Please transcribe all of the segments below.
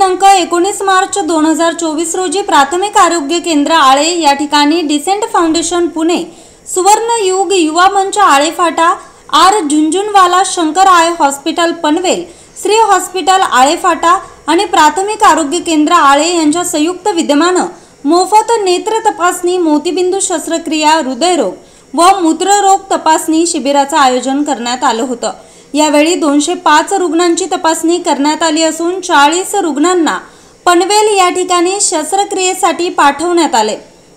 दिनांक 19 मार्च 2024 रोजी प्राथमिक आरोग्य केंद्र आळे या ठिकाणी डिसेंट फाउंडेशन पुणे, सुवर्ण Yug Yuva Manch Ale Phata, R Jhunjhunwala, Shankar eye hospital Panvel, Shri hospital Ale Phata आणि प्राथमिक आरोग्य केंद्र आळे यांच्या संयुक्त विद्यमाने मोफत नेत्र तपासणी, मोतीबिंदू शस्त्रक्रिया, हृदयरोग व मूत्ररोग तपासणी शिबिराचे आयोजन करण्यात आले होते। यावेळी 205 रुग्णांची तपासणी करण्यात आली असून 40 रुग्णांना पनवेल या ठिकाणी शस्त्रक्रियेसाठी पाठवण्यात आले।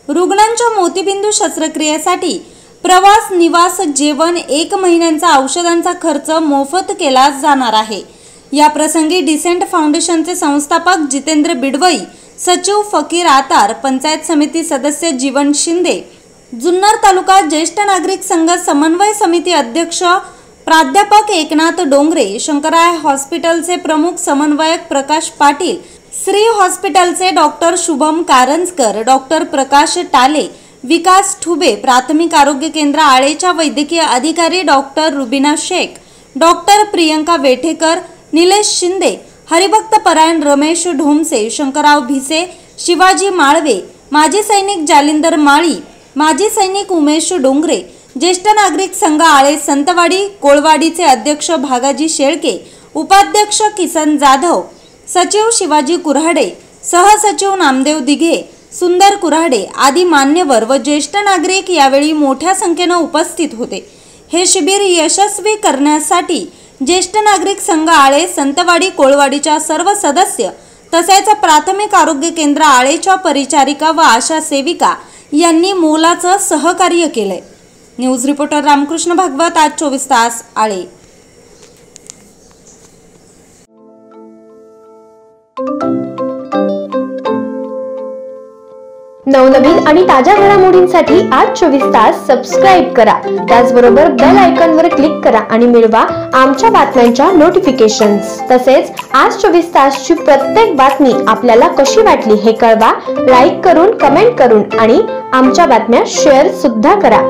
रुग्णांच्या मोतीबिंदू शस्त्रक्रियेसाठी प्रवास, निवास, जेवण, 1 महिन्यांचा औषधांचा खर्च मोफत केला जाणार आहे। या प्रसंगी डिसेंट फाउंडेशनचे संस्थापक जितेंद्र बिडवई, सचिव फकीर आतार, पंचायत समिती सदस्य जीवन शिंदे, जुन्नर तालुका ज्येष्ठ नागरिक संघ समन्वय समिती अध्यक्ष प्राध्यापक एकनाथ डोंगरे, शंकराय हॉस्पिटलचे प्रमुख समन्वयक प्रकाश पाटील, श्री हॉस्पिटलचे डॉक्टर शुभम कारंजकर, डॉक्टर प्रकाश टाले, विकास ठुबे, प्राथमिक आरोग्य केंद्र आळेच्या वैद्यकीय अधिकारी डॉक्टर रुबिना शेख, डॉक्टर प्रियंका वेठेकर, निलेश शिंदे, हरिभक्त परायण रमेश ढोमसे, शंकरराव भिसे, शिवाजी माळवे, माजी सैनिक जालिंदर माळी, माजी सैनिक उमेश डोंगरे, ज्येष्ठ नागरिक संघ आळे संतवाडी कोळवाडीचे अध्यक्ष भागाजी शेळके, उपाध्यक्ष किसन जाधव, सचिव शिवाजी कुऱ्हाडे, सहसचिव नामदेव दिघे, सुंदर कुऱ्हाडे आदी मान्यवर व ज्येष्ठ नागरिक यावेळी मोठ्या संख्येने उपस्थित होते। हे शिबिर यशस्वी करण्यासाठी ज्येष्ठ नागरिक संघ आळे संतवाडी कोळवाडीच्या सर्व सदस्य तसेच प्राथमिक आरोग्य केंद्र आळेच्या परिचारिका व आशा सेविका यांनी मोलाचं सहकार्य केले। न्यूज रिपोर्टर रामकृष्ण भागवत, आज 24 तास आळे। नवनवीन आणि ताज्या घडामोडींसाठी आज 24 तास सबस्क्राइब करा। त्याचबरोबर बेल आयकॉनवर क्लिक करा आणि मिळवा आमच्या बातम्यांच्या नोटिफिकेशन्स। तसेच आज 24 तासची प्रत्येक बातमी आपल्याला कशी वाटली हे कळवा, लाईक करून, कमेंट करून आणि आमच्या बातम्या शेअर सुद्धा करा।